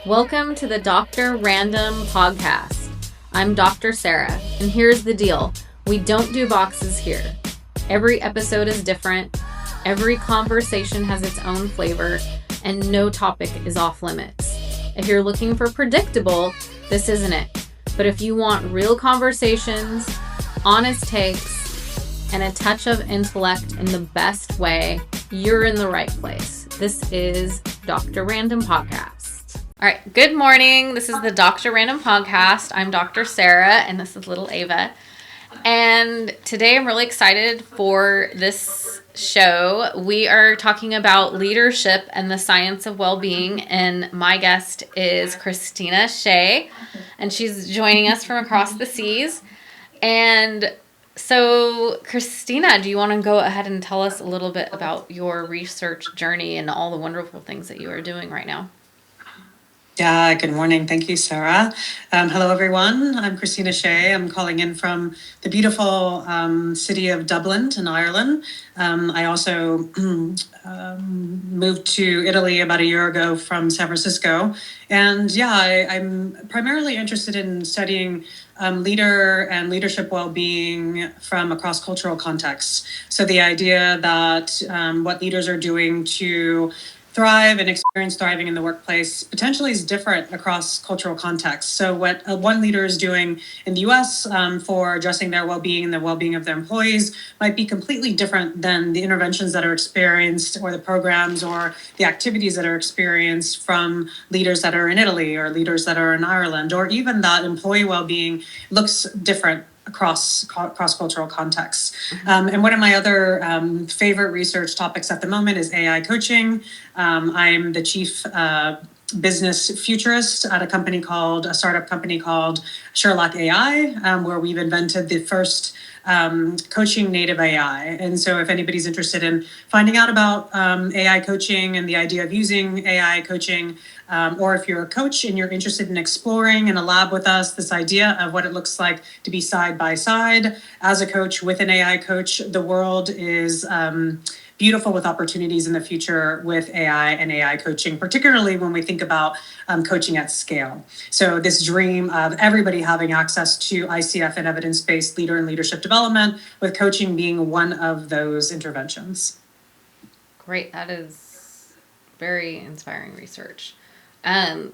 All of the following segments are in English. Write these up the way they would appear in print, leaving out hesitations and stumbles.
Welcome to the Dr. Random podcast. I'm Dr. Sarah, and here's the deal. We don't do boxes here. Every episode is different, every conversation has its own flavor, and no topic is off limits. If you're looking for predictable, this isn't it. But if you want real conversations, honest takes, and a touch of intellect in the best way, you're in the right place. This is Dr. Random Podcast. All right, good morning. This is the Dr. Random Podcast. I'm Dr. Sarah, and this is little Ava. And today I'm really excited for this show. We are talking about leadership and the science of well-being, and my guest is Kristina Shea, and she's joining us from across the seas. And so, Kristina, do you want to go ahead and tell us a little bit about your research journey and all the wonderful things that you are doing right now? Yeah, good morning. Thank you, Sarah. Hello, everyone. I'm Kristina Shea. I'm calling in from the beautiful city of Dublin in Ireland. I also moved to Italy about a year ago from San Francisco. And yeah, I'm primarily interested in studying leader and leadership well-being from a cross-cultural context. So the idea that what leaders are doing to thrive and experience thriving in the workplace potentially is different across cultural contexts. So what one leader is doing in the US for addressing their well-being and the well-being of their employees might be completely different than the interventions that are experienced or the programs or the activities that are experienced from leaders that are in Italy or leaders that are in Ireland, or even that employee well-being looks different across cross-cultural contexts. And one of my other favorite research topics at the moment is AI coaching. I'm the chief business futurist at a startup company called Sherlock AI, where we've invented the first coaching native AI. And so if anybody's interested in finding out about AI coaching and the idea of using AI coaching, or if you're a coach and you're interested in exploring in a lab with us this idea of what it looks like to be side by side as a coach with an AI coach, the world is beautiful with opportunities in the future with AI and AI coaching, particularly when we think about coaching at scale. So this dream of everybody having access to ICF and evidence-based leader and leadership development, with coaching being one of those interventions. Great. That is very inspiring research. And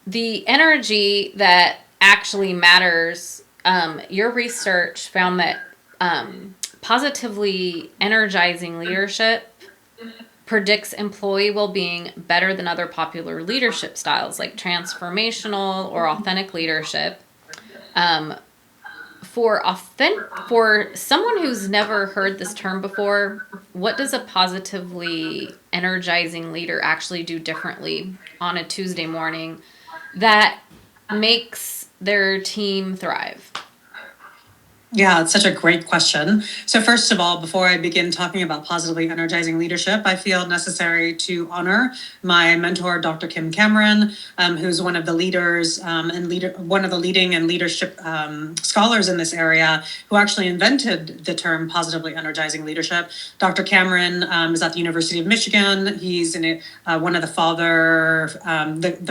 the energy that actually matters, your research found that positively energizing leadership predicts employee well-being better than other popular leadership styles like transformational or authentic leadership. For someone who's never heard this term before, what does a positively energizing leader actually do differently on a Tuesday morning that makes their team thrive? Yeah, it's such a great question. So first of all, before I begin talking about positively energizing leadership, I feel necessary to honor my mentor, Dr. Kim Cameron, who's one of the leaders one of the leading and leadership scholars in this area, who actually invented the term positively energizing leadership. Dr. Cameron is at the University of Michigan. He's one of the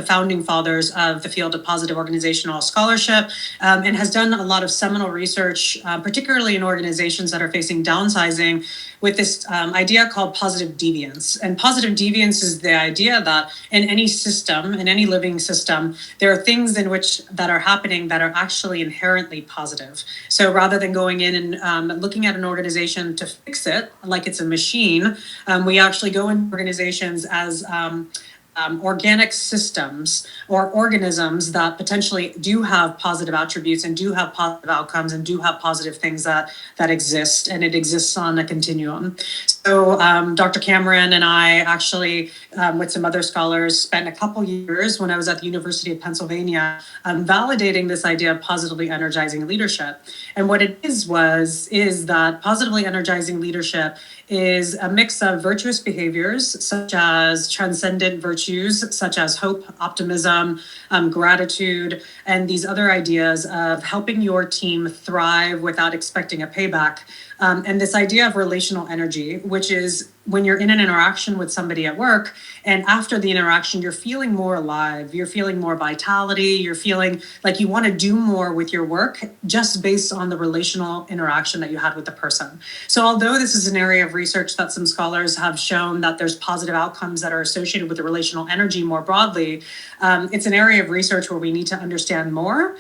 founding fathers of the field of positive organizational scholarship, and has done a lot of seminal research, particularly in organizations that are facing downsizing, with this idea called positive deviance. And positive deviance is the idea that in any system, in any living system, there are things that are happening that are actually inherently positive. So rather than going in and looking at an organization to fix it like it's a machine, we actually go into organizations as organic systems or organisms that potentially do have positive attributes and do have positive outcomes and do have positive things that exist, and it exists on a continuum. So Dr. Cameron and I actually, with some other scholars, spent a couple years when I was at the University of Pennsylvania validating this idea of positively energizing leadership. And what it is that positively energizing leadership is a mix of virtuous behaviors, such as transcendent virtues, such as hope, optimism, gratitude, and these other ideas of helping your team thrive without expecting a payback, And this idea of relational energy, which is when you're in an interaction with somebody at work, and after the interaction, you're feeling more alive, you're feeling more vitality, you're feeling like you want to do more with your work just based on the relational interaction that you had with the person. So although this is an area of research that some scholars have shown that there's positive outcomes that are associated with the relational energy more broadly, it's an area of research where we need to understand more.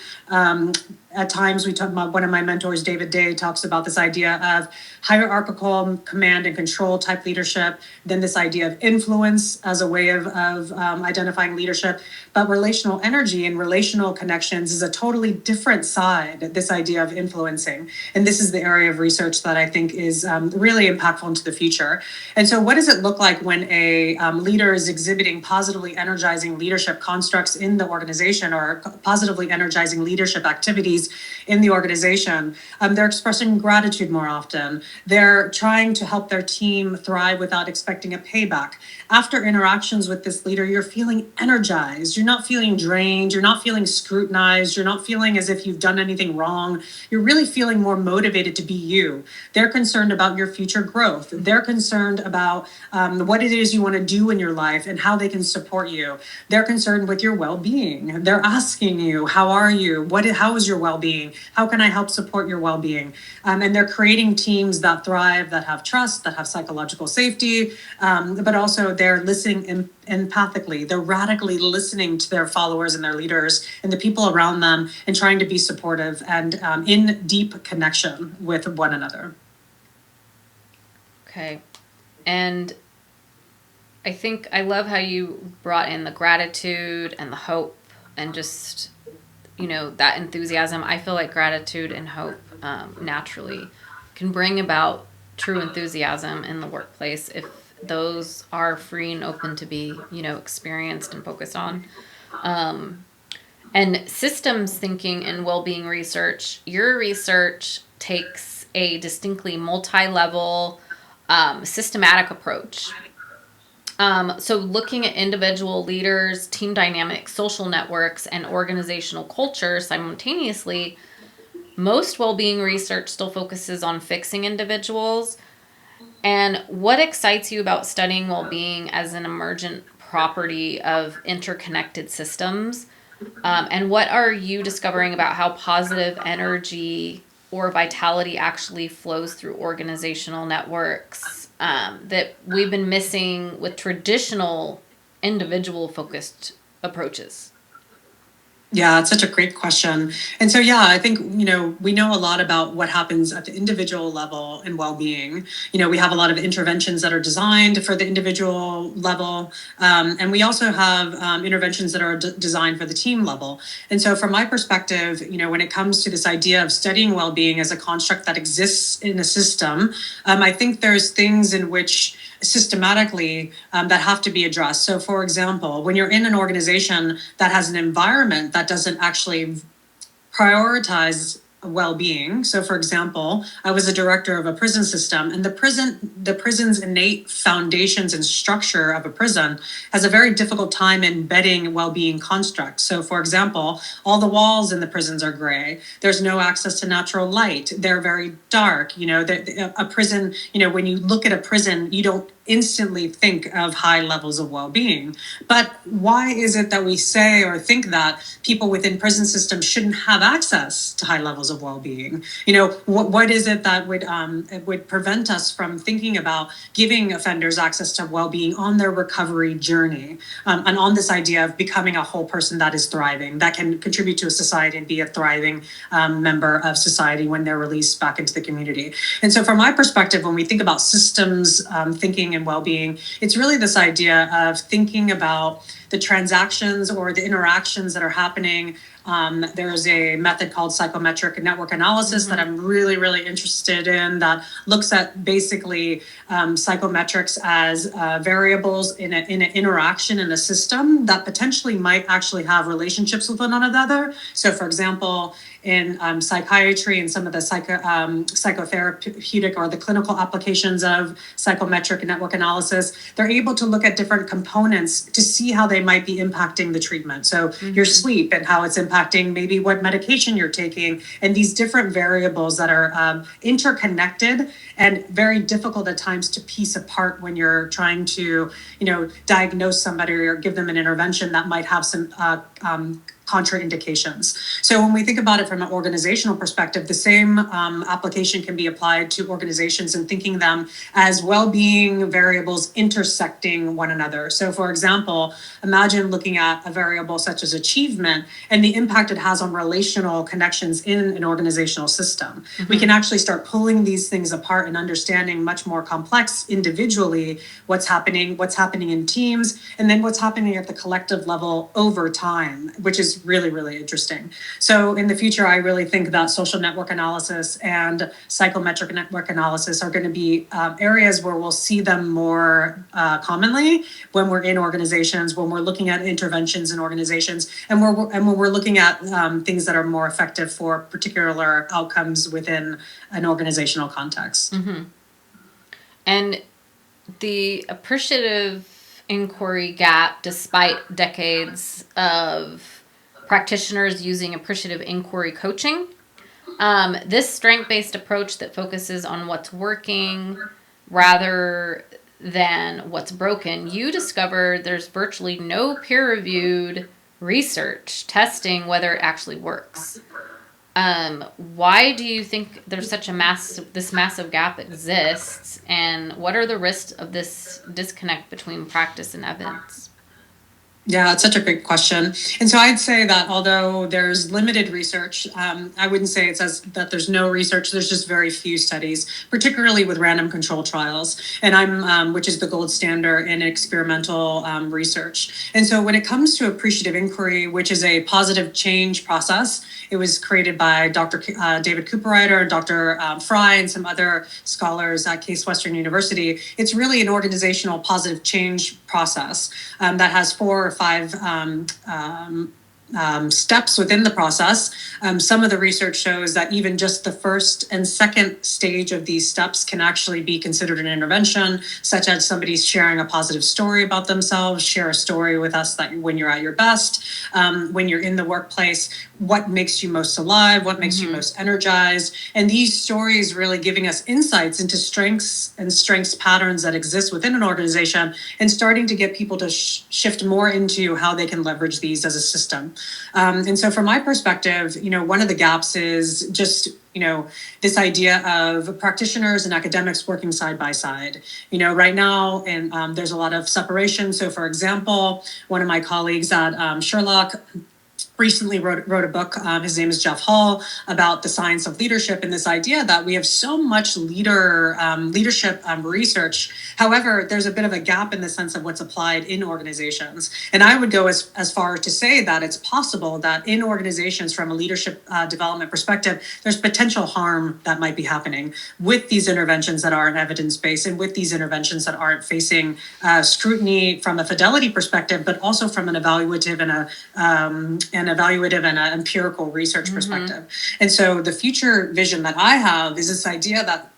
At times, we talk about, one of my mentors, David Day, talks about this idea of hierarchical command and control type leadership, then this idea of influence as a way of identifying leadership. But relational energy and relational connections is a totally different side, this idea of influencing. And this is the area of research that I think is really impactful into the future. And so what does it look like when a leader is exhibiting positively energizing leadership constructs in the organization, or positively energizing leadership activities in the organization? They're expressing gratitude more often. They're trying to help their team thrive without expecting a payback. After interactions with this leader, you're feeling energized. You're not feeling drained. You're not feeling scrutinized. You're not feeling as if you've done anything wrong. You're really feeling more motivated to be you. They're concerned about your future growth. They're concerned about what it is you want to do in your life and how they can support you. They're concerned with your well-being. They're asking you, how are you? How is your well-being? How can I help support your well-being? And they're creating teams that thrive, that have trust, that have psychological safety, but also they're listening empathically. They're radically listening to their followers and their leaders and the people around them, and trying to be supportive and in deep connection with one another. Okay. And I think I love how you brought in the gratitude and the hope and just, that enthusiasm. I feel like gratitude and hope naturally can bring about true enthusiasm in the workplace if those are free and open to be, experienced and focused on. And systems thinking and well-being research, your research takes a distinctly multi-level, systematic approach. So looking at individual leaders, team dynamics, social networks, and organizational culture simultaneously, most well-being research still focuses on fixing individuals. And what excites you about studying well-being as an emergent property of interconnected systems? And what are you discovering about how positive energy or vitality actually flows through organizational networks that we've been missing with traditional individual-focused approaches? Yeah, it's such a great question. And so, yeah, I think, we know a lot about what happens at the individual level in well-being. We have a lot of interventions that are designed for the individual level. And we also have interventions that are designed for the team level. And so from my perspective, when it comes to this idea of studying well-being as a construct that exists in a system, I think there's things in which systematically that have to be addressed. So for example, when you're in an organization that has an environment that doesn't actually prioritize well-being. So for example, I was a director of a prison system, and the prison's innate foundations and structure of a prison has a very difficult time embedding well-being constructs. So for example, all the walls in the prisons are gray. There's no access to natural light. They're very dark. A prison, when you look at a prison, you don't instantly think of high levels of well-being. But why is it that we say or think that people within prison systems shouldn't have access to high levels of well-being? What is it that would prevent us from thinking about giving offenders access to well-being on their recovery journey, and on this idea of becoming a whole person that is thriving, that can contribute to a society and be a thriving member of society when they're released back into the community? And so from my perspective, when we think about systems thinking and well-being, it's really this idea of thinking about the transactions or the interactions that are happening. There's a method called psychometric network analysis that I'm really, really interested in, that looks at basically psychometrics as variables in an interaction in a system that potentially might actually have relationships with one another. So for example, in psychiatry and some of the psychotherapeutic or the clinical applications of psychometric network analysis, they're able to look at different components to see how they might be impacting the treatment. So your sleep and how it's impacting maybe what medication you're taking, and these different variables that are interconnected and very difficult at times to piece apart when you're trying to, diagnose somebody or give them an intervention that might have some contraindications. So when we think about it from an organizational perspective, the same application can be applied to organizations and thinking them as well-being variables intersecting one another. So for example, imagine looking at a variable such as achievement and the impact it has on relational connections in an organizational system. We can actually start pulling these things apart and understanding much more complex individually what's happening in teams, and then what's happening at the collective level over time, which is really, really interesting. So in the future, I really think that social network analysis and psychometric network analysis are going to be areas where we'll see them more commonly when we're in organizations, when we're looking at interventions in organizations, and when we're looking at things that are more effective for particular outcomes within an organizational context. And the appreciative inquiry gap, despite decades of practitioners using appreciative inquiry coaching, this strength-based approach that focuses on what's working rather than what's broken, you discovered there's virtually no peer-reviewed research testing whether it actually works. Why do you think there's such this massive gap exists, and what are the risks of this disconnect between practice and evidence? Yeah, it's such a great question. And so I'd say that although there's limited research, I wouldn't say it says that there's no research. There's just very few studies, particularly with random control trials, and which is the gold standard in experimental research. And so when it comes to appreciative inquiry, which is a positive change process, it was created by Dr. David Cooperrider, Dr. Fry, and some other scholars at Case Western University. It's really an organizational positive change process that has 4 or 5 steps within the process. Some of the research shows that even just the first and second stage of these steps can actually be considered an intervention, such as somebody sharing a positive story about themselves. Share a story with us that when you're at your best, when you're in the workplace, what makes you most alive, what makes you most energized. And these stories really giving us insights into strengths patterns that exist within an organization, and starting to get people to shift more into how they can leverage these as a system. And so from my perspective, one of the gaps is just, this idea of practitioners and academics working side by side. Right now, and there's a lot of separation. So for example, one of my colleagues at Sherlock recently wrote a book. His name is Jeff Hall, about the science of leadership, and this idea that we have so much leadership research. However, there's a bit of a gap in the sense of what's applied in organizations. And I would go as far to say that it's possible that in organizations, from a leadership development perspective, there's potential harm that might be happening with these interventions that aren't evidence-based, and with these interventions that aren't facing scrutiny from a fidelity perspective, but also from an evaluative and an empirical research perspective. And so the future vision that I have is this idea that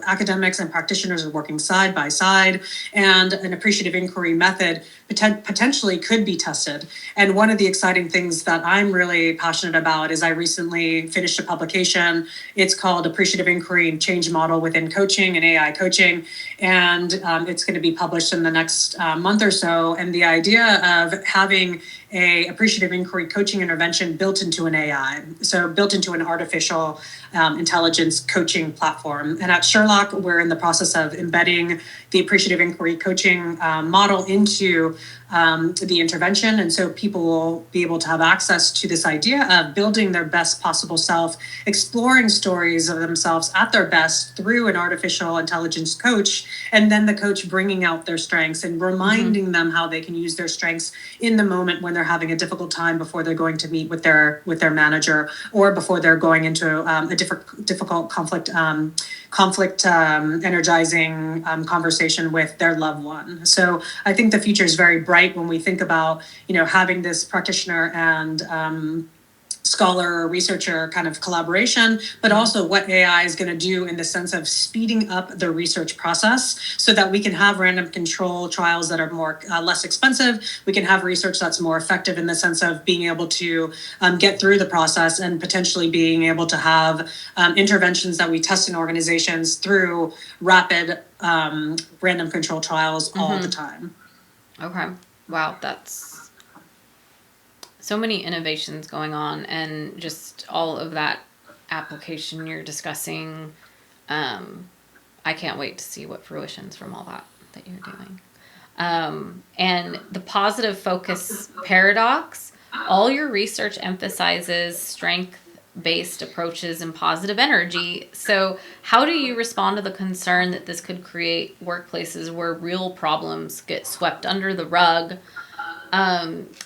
academics and practitioners are working side by side, and an appreciative inquiry method potentially could be tested. And one of the exciting things that I'm really passionate about is I recently finished a publication. It's called Appreciative Inquiry and Change Model Within Coaching and AI Coaching. And it's going to be published in the next month or so. And the idea of having a appreciative inquiry coaching intervention built into an AI, so built into an artificial intelligence coaching platform. And at Sherlock, we're in the process of embedding the appreciative inquiry coaching model into the intervention. And so people will be able to have access to this idea of building their best possible self, exploring stories of themselves at their best through an artificial intelligence coach, and then the coach bringing out their strengths and reminding them how they can use their strengths in the moment when they're having a difficult time, before they're going to meet with their manager, or before they're going into a difficult conflict energizing conversation with their loved one. So I think the future is very bright when we think about having this practitioner and scholar or researcher kind of collaboration, but also what AI is going to do in the sense of speeding up the research process so that we can have random control trials that are more less expensive. We can have research that's more effective in the sense of being able to get through the process and potentially being able to have interventions that we test in organizations through rapid random control trials all the time. Okay. Wow, that's so many innovations going on, and just all of that application you're discussing. I can't wait to see what fruitions from all that you're doing. And the positive focus paradox, all your research emphasizes strength-based approaches and positive energy. So how do you respond to the concern that this could create workplaces where real problems get swept under the rug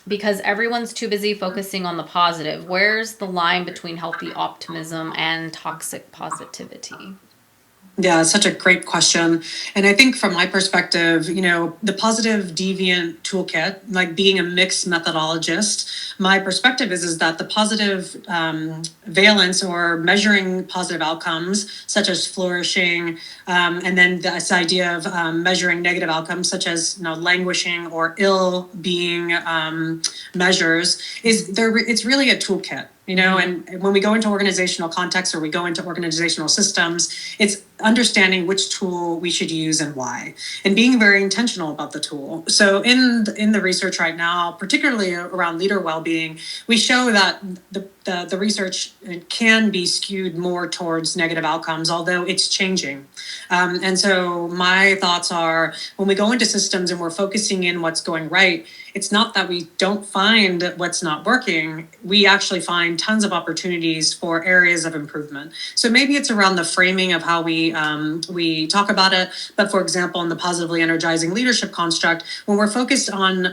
because everyone's too busy focusing on the positive? Where's the line between healthy optimism and toxic positivity? Yeah, it's such a great question. And I think from my perspective, the positive deviant toolkit, like being a mixed methodologist, my perspective is that the positive valence or measuring positive outcomes, such as flourishing, and then this idea of measuring negative outcomes, such as languishing or ill being measures, it's really a toolkit. And when we go into organizational context or we go into organizational systems, it's understanding which tool we should use and why, and being very intentional about the tool. So in the research right now, particularly around leader well-being, we show that the research can be skewed more towards negative outcomes, although it's changing. And so my thoughts are, when we go into systems and we're focusing in what's going right, it's not that we don't find what's not working. We actually find tons of opportunities for areas of improvement. So maybe it's around the framing of how we talk about it. But for example, in the positively energizing leadership construct, when we're focused on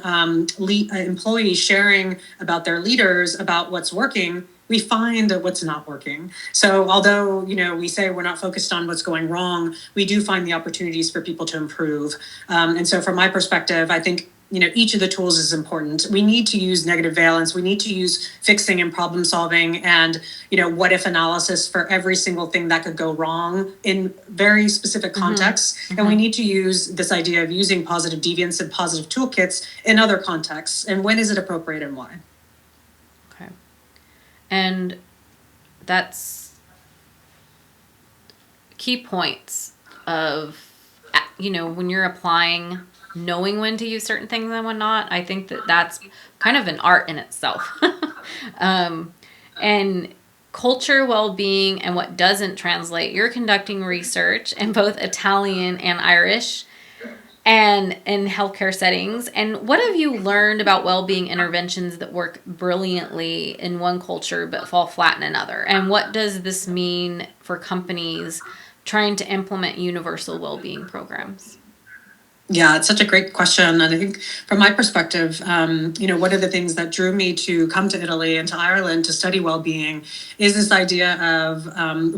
employees sharing about their leaders, about what's working, we find what's not working. So although, we say we're not focused on what's going wrong, we do find the opportunities for people to improve. And so from my perspective, I think each of the tools is important. We need to use negative valence. We need to use fixing and problem solving and, what if analysis for every single thing that could go wrong in very specific contexts. And we need to use this idea of using positive deviance and positive toolkits in other contexts. And when is it appropriate and why? Okay. And that's key points of, when you're applying, knowing when to use certain things and when not. I think that's kind of an art in itself. And culture, well-being, and what doesn't translate. You're conducting research in both Italian and Irish and in healthcare settings. And what have you learned about well-being interventions that work brilliantly in one culture but fall flat in another? And what does this mean for companies trying to implement universal well-being programs? Yeah, it's such a great question. And I think from my perspective, one of the things that drew me to come to Italy and to Ireland to study well-being is this idea of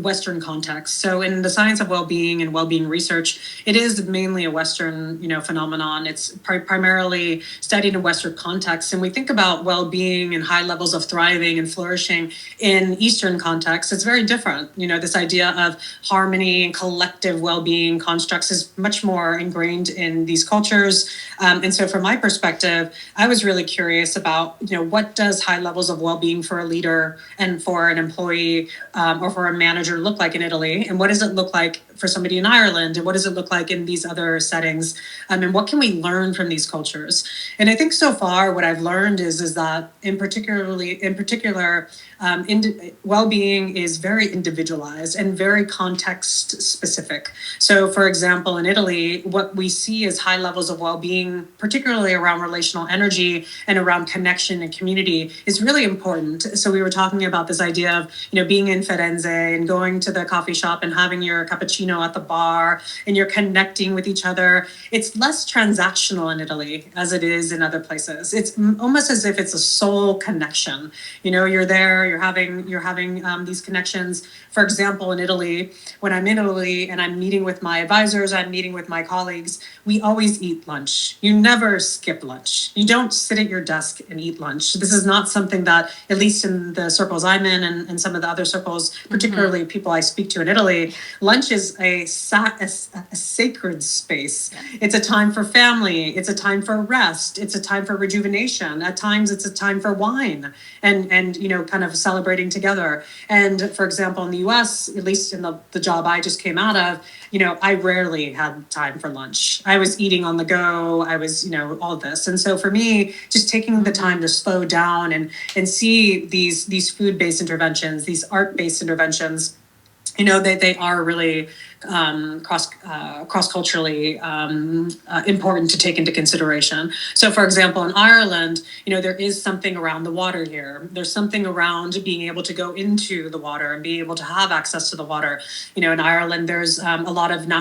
Western context. So in the science of well-being and well-being research, it is mainly a Western, phenomenon. It's primarily studied in Western contexts. And we think about well-being and high levels of thriving and flourishing in Eastern contexts. It's very different. This idea of harmony and collective well-being constructs is much more ingrained in these cultures. And so from my perspective, I was really curious about, what does high levels of well-being for a leader and for an employee or for a manager look like in Italy? And what does it look like for somebody in Ireland? And what does it look like in these other settings? And what can we learn from these cultures? And I think so far what I've learned is that in particular, well-being is very individualized and very context specific. So for example, in Italy, what we see is high levels of well-being, particularly around relational energy and around connection and community, is really important. So we were talking about this idea of, being in Firenze and going to the coffee shop and having your cappuccino at the bar and you're connecting with each other. It's less transactional in Italy as it is in other places. It's almost as if it's a soul connection. You're there, you're having these connections. For example, in Italy, when I'm in Italy and I'm meeting with my advisors, I'm meeting with my colleagues, we always eat lunch. You never skip lunch. You don't sit at your desk and eat lunch. This is not something that, at least in the circles I'm in and some of the other circles, particularly people I speak to in Italy, lunch is a sacred space. Yeah. It's a time for family. It's a time for rest. It's a time for rejuvenation. At times, it's a time for wine and kind of celebrating together. And for example, in the US, at least in the job I just came out of, I rarely had time for lunch. I was eating on the go. I was, all this. And so for me, just taking the time to slow down and see these food-based interventions, these art-based interventions, they are really cross-culturally important to take into consideration. So, for example, in Ireland, there is something around the water here. There's something around being able to go into the water and be able to have access to the water. In Ireland, there's a lot of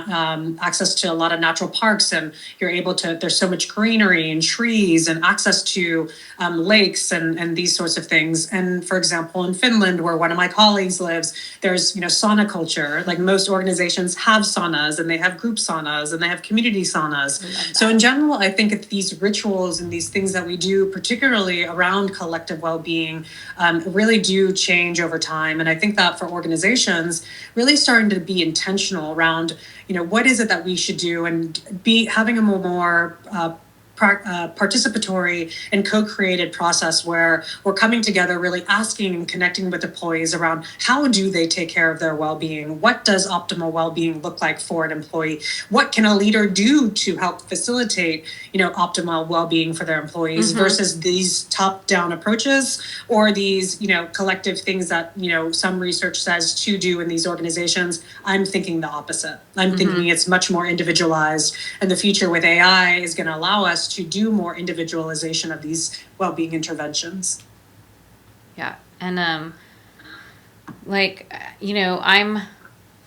access to a lot of natural parks, and you're able to. There's so much greenery and trees and access to lakes and these sorts of things. And for example, in Finland, where one of my colleagues lives, there's sauna culture. Like most organizations have saunas, and they have group saunas, and they have community saunas. So in general, I think these rituals and these things that we do, particularly around collective well-being, really do change over time. And I think that for organizations, really starting to be intentional around, what is it that we should do, and be having a more participatory and co-created process where we're coming together, really asking and connecting with employees around how do they take care of their well-being? What does optimal well-being look like for an employee? What can a leader do to help facilitate, optimal well-being for their employees versus these top-down approaches or these, collective things that, some research says to do in these organizations? I'm thinking the opposite. I'm thinking it's much more individualized, and the future with AI is going to allow us to do more individualization of these well-being interventions. Yeah. And I'm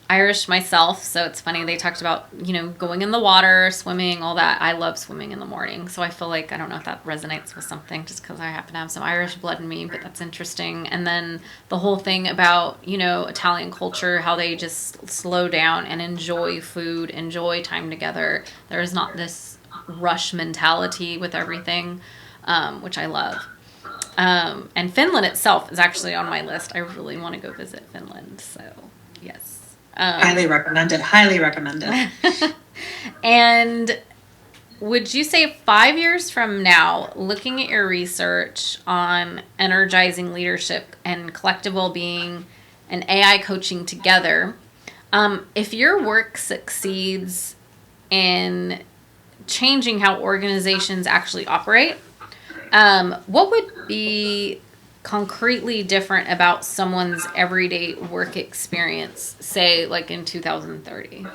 Irish myself, so it's funny they talked about going in the water, swimming, all that. I love swimming in the morning, so I feel like I don't know if that resonates with something just because I happen to have some Irish blood in me, but that's interesting. And then the whole thing about Italian culture, how they just slow down and enjoy food, enjoy time together. There is not this rush mentality with everything, which I love. And Finland itself is actually on my list. I really want to go visit Finland, so yes. Highly recommend it. And would you say 5 years from now, looking at your research on energizing leadership and collective well-being and AI coaching together, if your work succeeds in changing how organizations actually operate, what would be concretely different about someone's everyday work experience, say like in 2030?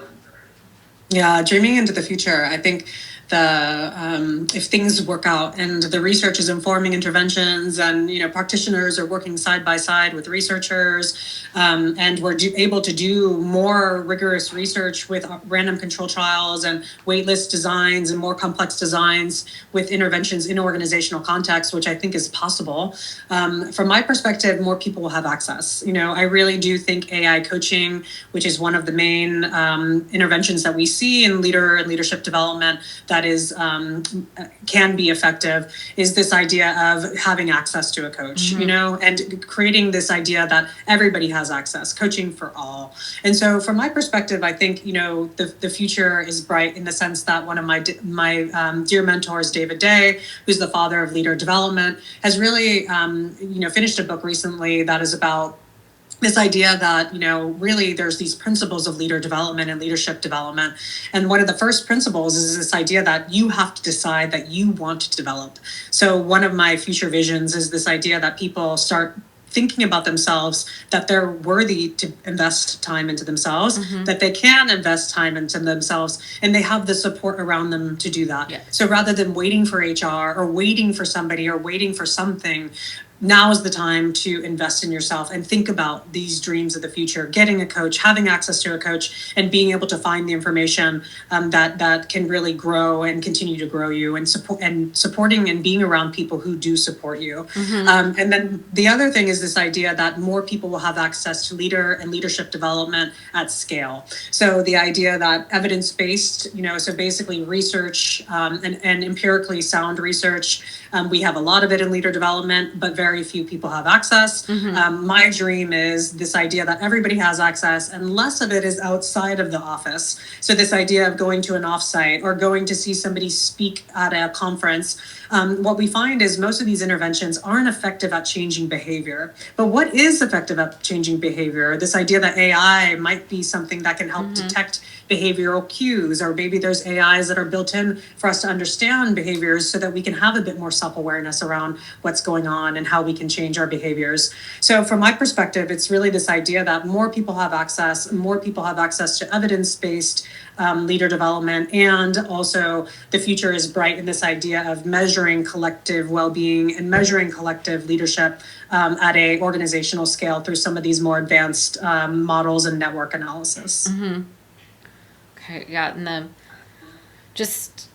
Yeah, dreaming into the future. I think if things work out and the research is informing interventions, and practitioners are working side by side with researchers, and we're able to do more rigorous research with random control trials and waitlist designs and more complex designs with interventions in organizational context, which I think is possible. From my perspective, more people will have access. I really do think AI coaching, which is one of the main interventions that we see in leadership development, that is can be effective, is this idea of having access to a coach, and creating this idea that everybody has access, coaching for all. And so from my perspective, I think, the future is bright in the sense that one of my dear mentors, David Day, who's the father of leader development, has really, finished a book recently that is about this idea that, really there's these principles of leader development and leadership development. And one of the first principles is this idea that you have to decide that you want to develop. So one of my future visions is this idea that people start thinking about themselves, that they're worthy to invest time into themselves, that they can invest time into themselves, and they have the support around them to do that. Yeah. So rather than waiting for HR or waiting for somebody or waiting for something, now is the time to invest in yourself and think about these dreams of the future, getting a coach, having access to a coach, and being able to find the information that can really grow and continue to grow you, and supporting and being around people who do support you. And then the other thing is this idea that more people will have access to leadership development at scale. So the idea that evidence-based, so basically research and empirically sound research, we have a lot of it in leader development, but very few people have access. My dream is this idea that everybody has access, and less of it is outside of the office. So this idea of going to an offsite or going to see somebody speak at a conference. What we find is most of these interventions aren't effective at changing behavior. But what is effective at changing behavior? This idea that AI might be something that can help detect behavioral cues, or maybe there's AIs that are built in for us to understand behaviors so that we can have a bit more self-awareness around what's going on and how we can change our behaviors. So from my perspective, it's really this idea that more people have access to evidence-based leader development, and also the future is bright in this idea of measuring collective well-being and measuring collective leadership at a organizational scale through some of these more advanced models and network analysis. Okay, yeah, and just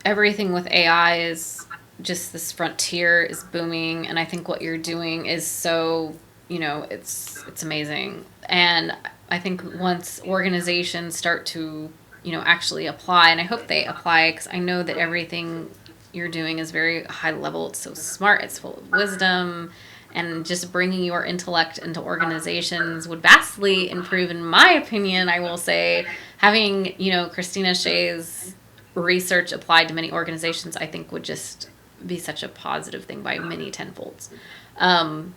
everything with AI is just, this frontier is booming, and I think what you're doing is so, it's amazing. And I think once organizations start to, actually apply, and I hope they apply, because I know that everything you're doing is very high level. It's so smart. It's full of wisdom, and just bringing your intellect into organizations would vastly improve, in my opinion. I will say, having, Kristina Shea's research applied to many organizations, I think would just be such a positive thing by many tenfolds. And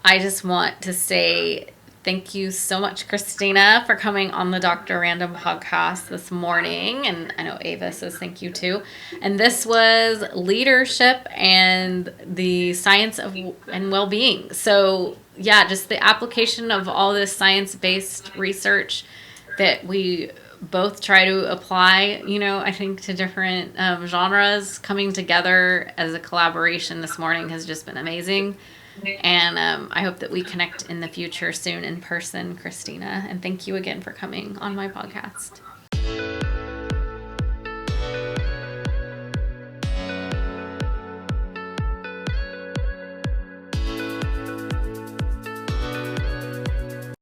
I just want to say thank you so much, Kristina, for coming on the Dr. Random podcast this morning. And I know Ava says thank you too. And this was leadership and the science of and well-being. So yeah, just the application of all this science-based research that we both try to apply, I think to different genres, coming together as a collaboration this morning has just been amazing. And I hope that we connect in the future soon in person, Kristina. And thank you again for coming on my podcast.